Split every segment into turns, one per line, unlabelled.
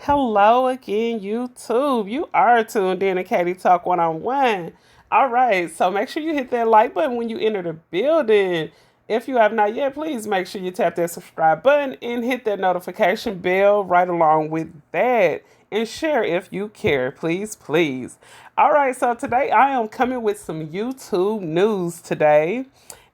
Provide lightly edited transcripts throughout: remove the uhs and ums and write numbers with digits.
Hello again, YouTube. You are tuned in to Katie Talk One on One. All right, so make sure you hit that like button when you enter the building. If you have not yet, please make sure you tap that subscribe button and hit that notification bell right along with that. And share if you care, please, please. All right, so today I am coming with some YouTube news today,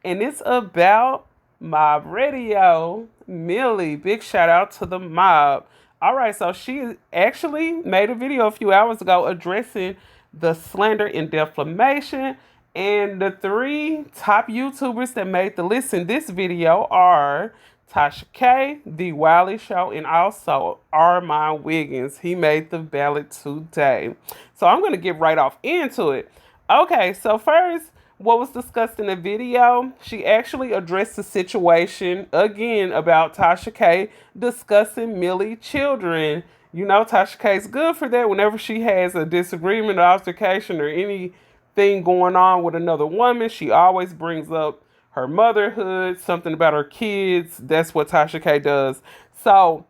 and it's about Mob Radio. Millie, big shout out to the mob. All right, so she actually made a video a few hours ago addressing the slander and defamation. And the three top YouTubers that made the list in this video are TashaK, The Wiley Show, and also Armand Wiggins. He made the ballot today. So I'm going to get right off into it. Okay, so first, what was discussed in the video, she actually addressed the situation again about TashaK discussing Millie children. You know, TashaK is good for that whenever she has a disagreement or altercation or anything going on with another woman. She always brings up her motherhood, something about her kids. That's what TashaK does. So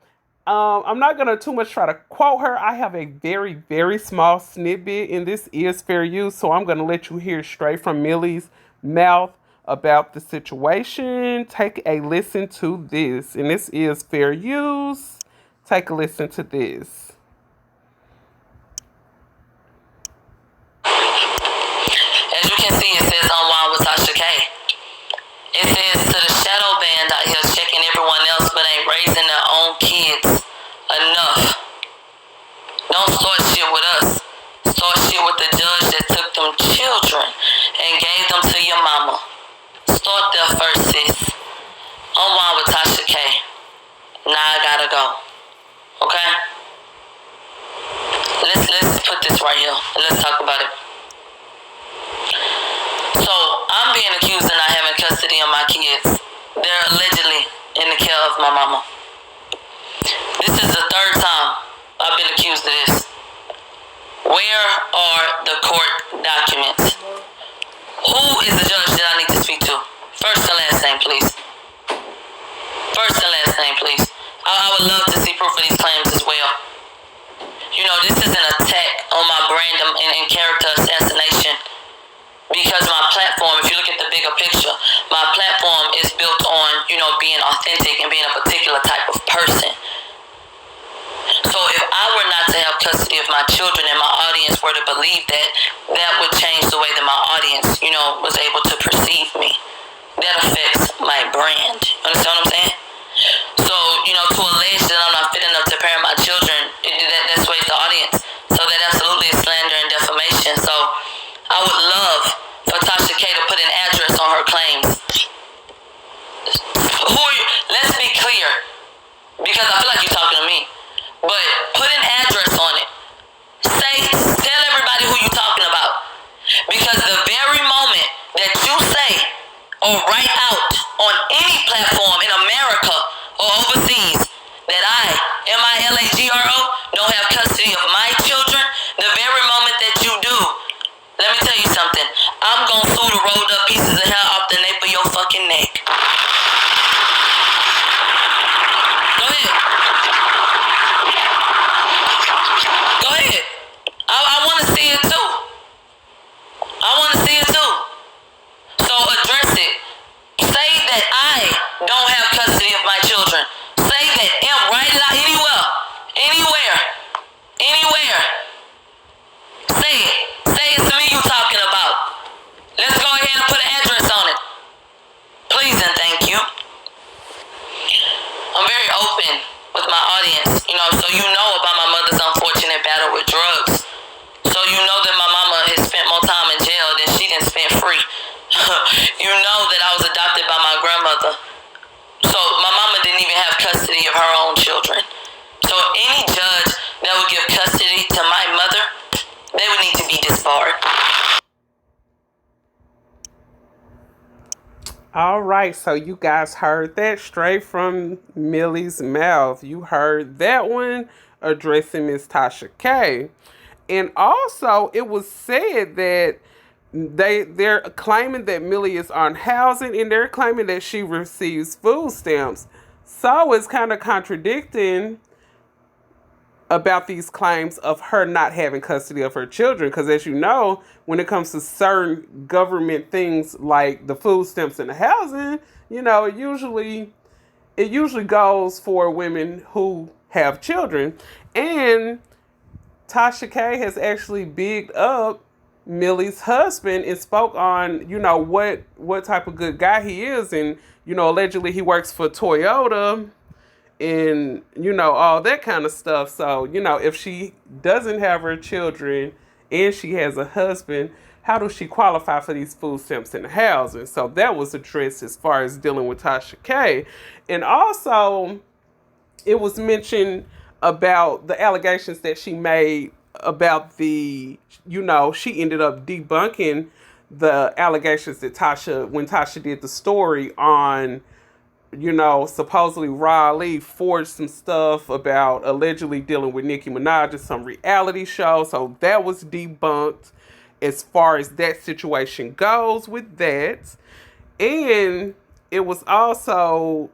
I'm not gonna too much try to quote her. I have a very, very small snippet, and this is fair use, so I'm gonna let you hear straight from Millie's mouth about the situation. Take a listen to this, and this is fair use. Take a listen to this.
As you can see, it says Unwind with TashaK. It says to the shadow band out here checking everyone else but ain't raising their own kids enough. Don't start shit with us. Start shit with the judge that took them children and gave them to your mama. Start there first, sis. Unwind with TashaK. Now I gotta go. Okay? Let's put this right here. Let's talk about it. So, I'm being accused of not having custody of my kids. They're allegedly in the care of my mama. This is the third time I've been accused of this. Where are the court documents? Who is the judge that I need to speak to? First and last name, please. First and last name, please. I would love to see proof of these claims as well. You know, this is an attack on my brand and character assassination. Because my platform, if you look at the bigger picture, my platform is built on, being authentic and being a particular type of person. So if I were not to have custody of my children and my audience were to believe that, that would change the way that my audience, was able to perceive me. That affects my brand. Understand what I'm saying? So, to allege that I'm not fit enough to parent my children, that sways the audience. So that absolutely is slander and defamation. So I would love for TashaK to put an address on her claims. Let's be clear, because I feel like you're talking to me. But put an address on it. Tell everybody who you're talking about. Because the very moment that you say or write out on any platform in America or overseas that I, MILAGRO, don't have custody of my children, the very moment that you do, let me tell you something. I'm gonna sue the rolled up pieces of hair off the nape of your fucking neck. Go ahead. Go ahead. I want to see it too. I want to see it too. So address it. Say that I don't have custody of my children. Say that and write it out anywhere. Anywhere. Anywhere. Say it. Say it's me you talking about. Let's go ahead and put an address on it. Please and thank you. I'm very open with my audience, so you know about my mother's unfortunate battle with drugs. So you know that my mama has spent more time in jail than she done spent free. You know that I was adopted by my grandmother. So my mama didn't even have custody of her own children. So any judge that would give custody to my mother, they would need to be disbarred.
All right, so you guys heard that straight from Millie's mouth. You heard that one addressing Miss TashaK. And also, it was said that they're claiming that Millie is on housing, and they're claiming that she receives food stamps. So it's kind of contradicting about these claims of her not having custody of her children. Because as you know, when it comes to certain government things like the food stamps and the housing, it usually goes for women who have children. And TashaK has actually bigged up Millie's husband and spoke on, what type of good guy he is. And, allegedly he works for Toyota and, all that kind of stuff. So, if she doesn't have her children and she has a husband, how does she qualify for these food stamps and housing? So that was addressed as far as dealing with TashaK. And also, it was mentioned about the allegations that she made about she ended up debunking the allegations that when Tasha did the story on, supposedly Wiley forged some stuff about allegedly dealing with Nicki Minaj at some reality show. So that was debunked as far as that situation goes with that. And it was also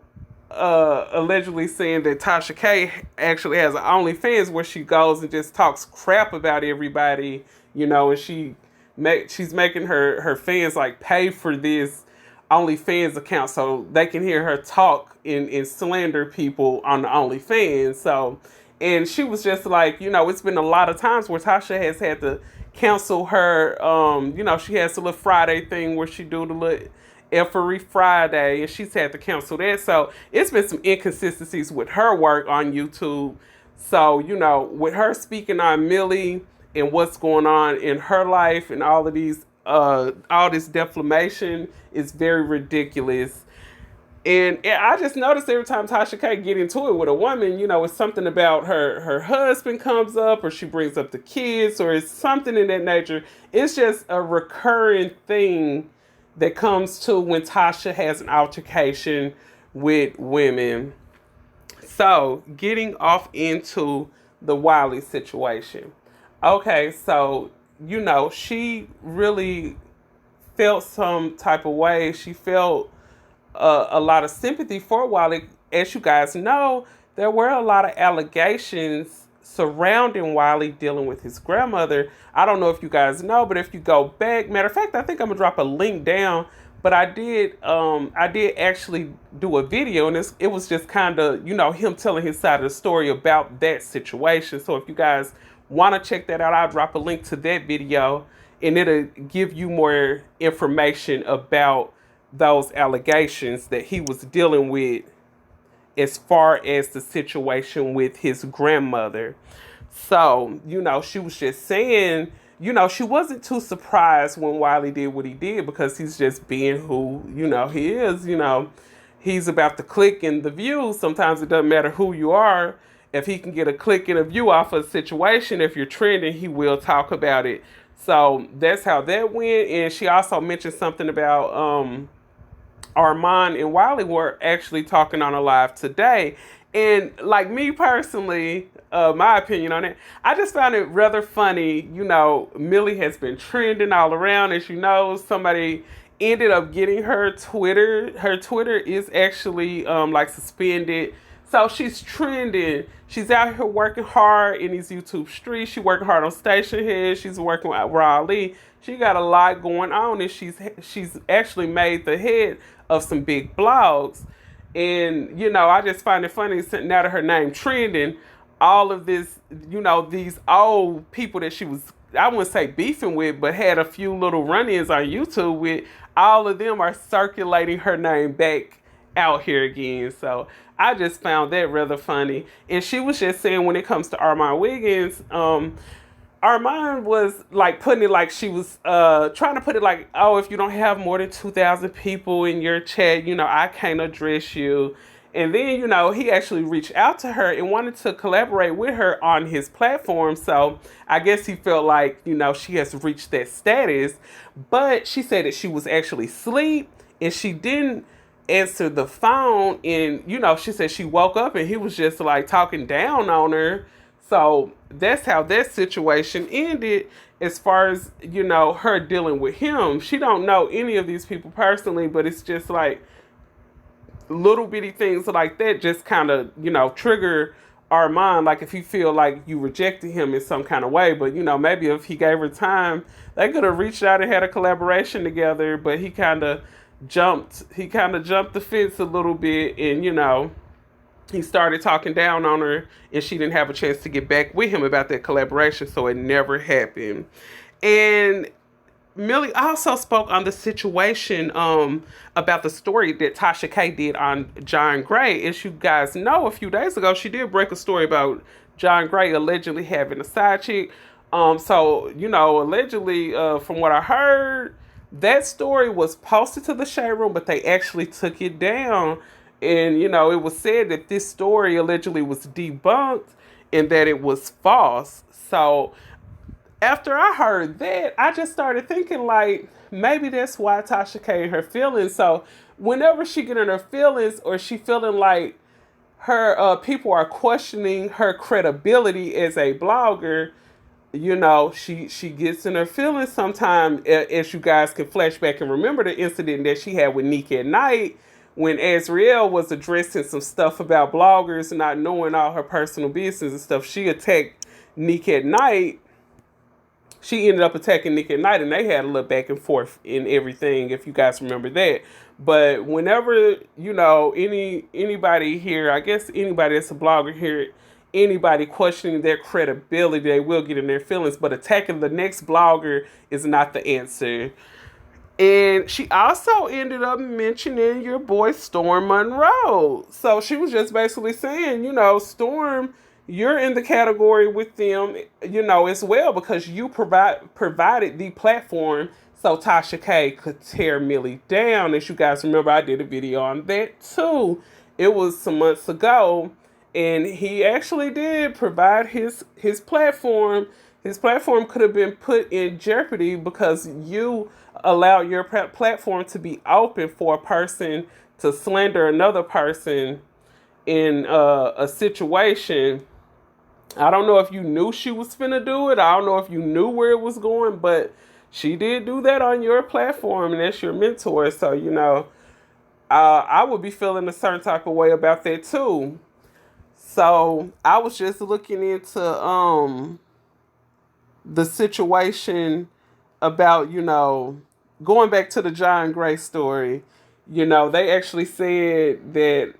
allegedly saying that TashaK actually has an OnlyFans where she goes and just talks crap about everybody, and she's making her fans like pay for this OnlyFans account so they can hear her talk and slander people on the OnlyFans. So, and she was just like, it's been a lot of times where Tasha has had to cancel her, she has the little Friday thing where she do the little every Friday, and she's had to cancel that. So it's been some inconsistencies with her work on YouTube. So, with her speaking on Millie and what's going on in her life and all this defamation is very ridiculous. And I just noticed every time TashaK get into it with a woman, it's something about her husband comes up, or she brings up the kids, or it's something in that nature. It's just a recurring thing that comes to when Tasha has an altercation with women. So, getting off into the Wiley situation. Okay, so, she really felt some type of way. She felt a lot of sympathy for Wiley. As you guys know, there were a lot of allegations surrounding Wiley dealing with his grandmother. I don't know if you guys know, but if you go back, matter of fact, I think I'm gonna drop a link down. But I did actually do a video, and it was just kind of, him telling his side of the story about that situation. So if you guys want to check that out, I'll drop a link to that video, and it'll give you more information about those allegations that he was dealing with as far as the situation with his grandmother. So, she was just saying, she wasn't too surprised when Wiley did what he did, because he's just being who, he is. He's about the click and the views. Sometimes it doesn't matter who you are. If he can get a click and a view off of a situation, if you're trending, he will talk about it. So that's how that went. And she also mentioned something about Armand and Wiley were actually talking on a live today. And like me personally, my opinion on it, I just found it rather funny. Millie has been trending all around. As you know, somebody ended up getting her Twitter. Her Twitter is actually suspended. So she's trending. She's out here working hard in these YouTube streets. She's working hard on Station Head. She's working with Wiley. She got a lot going on, and she's actually made the head of some big blogs. And, I just find it funny now that her name trending, all of this, these old people that she was, I wouldn't say beefing with, but had a few little run-ins on YouTube with, all of them are circulating her name back out here again. So I just found that rather funny. And she was just saying, when it comes to Armand Wiggins, Armand was putting it like she was trying to put it like, oh, if you don't have more than 2,000 people in your chat, I can't address you. And then, he actually reached out to her and wanted to collaborate with her on his platform. So I guess he felt like, she has reached that status. But she said that she was actually asleep and she didn't answer the phone. And, she said she woke up and he was just talking down on her. So that's how that situation ended as far as, her dealing with him. She don't know any of these people personally, but it's just little bitty things like that just kind of, trigger Armand, like if he feel like you rejected him in some kind of way. But maybe if he gave her time, they could have reached out and had a collaboration together. But he kind of jumped the fence a little bit, and he started talking down on her, and she didn't have a chance to get back with him about that collaboration, so it never happened. And Millie also spoke on the situation about the story that TashaK did on John Gray. As you guys know, a few days ago, she did break a story about John Gray allegedly having a side chick. So, allegedly, from what I heard, that story was posted to the Shade Room, but they actually took it down. And, it was said that this story allegedly was debunked and that it was false. So, after I heard that, I just started thinking like maybe that's why TashaK in her feelings. So whenever she get in her feelings or she feeling like her people are questioning her credibility as a blogger, she gets in her feelings sometime. As you guys can flash back and remember the incident that she had with Nick at Night when Azriel was addressing some stuff about bloggers not knowing all her personal business and stuff. She attacked Nick at Night. She ended up attacking Nick at Night, and they had a little back and forth in everything, if you guys remember that. But whenever, anybody here, I guess anybody that's a blogger here, anybody questioning their credibility, they will get in their feelings. But attacking the next blogger is not the answer. And she also ended up mentioning your boy Storm Monroe. So she was just basically saying, Storm, you're in the category with them, as well, because you provided the platform so TashaK could tear Millie down. As you guys remember, I did a video on that too. It was some months ago, and he actually did provide his platform. His platform could have been put in jeopardy because you allowed your platform to be open for a person to slander another person in a situation. I don't know if you knew she was finna do it. I don't know if you knew where it was going, but she did do that on your platform, and that's your mentor. So, I would be feeling a certain type of way about that too. So I was just looking into the situation about, going back to the John Gray story. They actually said that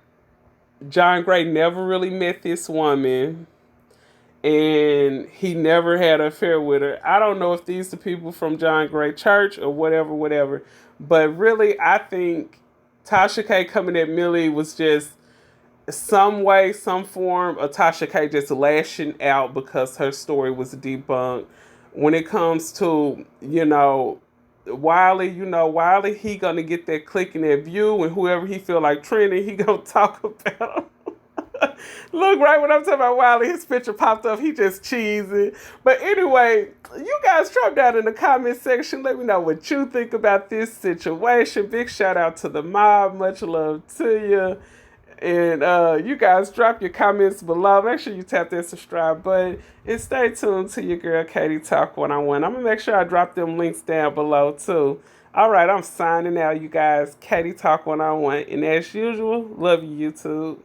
John Gray never really met this woman, and he never had an affair with her. I don't know if these are people from John Gray Church or whatever. But really, I think TashaK coming at Millie was just some way, some form of TashaK just lashing out because her story was debunked. When it comes to, Wiley, Wiley, he gonna get that click and that view, and whoever he feel like trending, he gonna talk about him. Look, right when I'm talking about Wiley, his picture popped up. He just cheesy. But anyway, you guys drop down in the comment section. Let me know what you think about this situation. Big shout out to the mob. Much love to you. And you guys drop your comments below. Make sure you tap that subscribe button. And stay tuned to your girl Katie Talk One-on-One. I'm going to make sure I drop them links down below too. All right, I'm signing out, you guys. Katie Talk One-on-One. And as usual, love you, YouTube.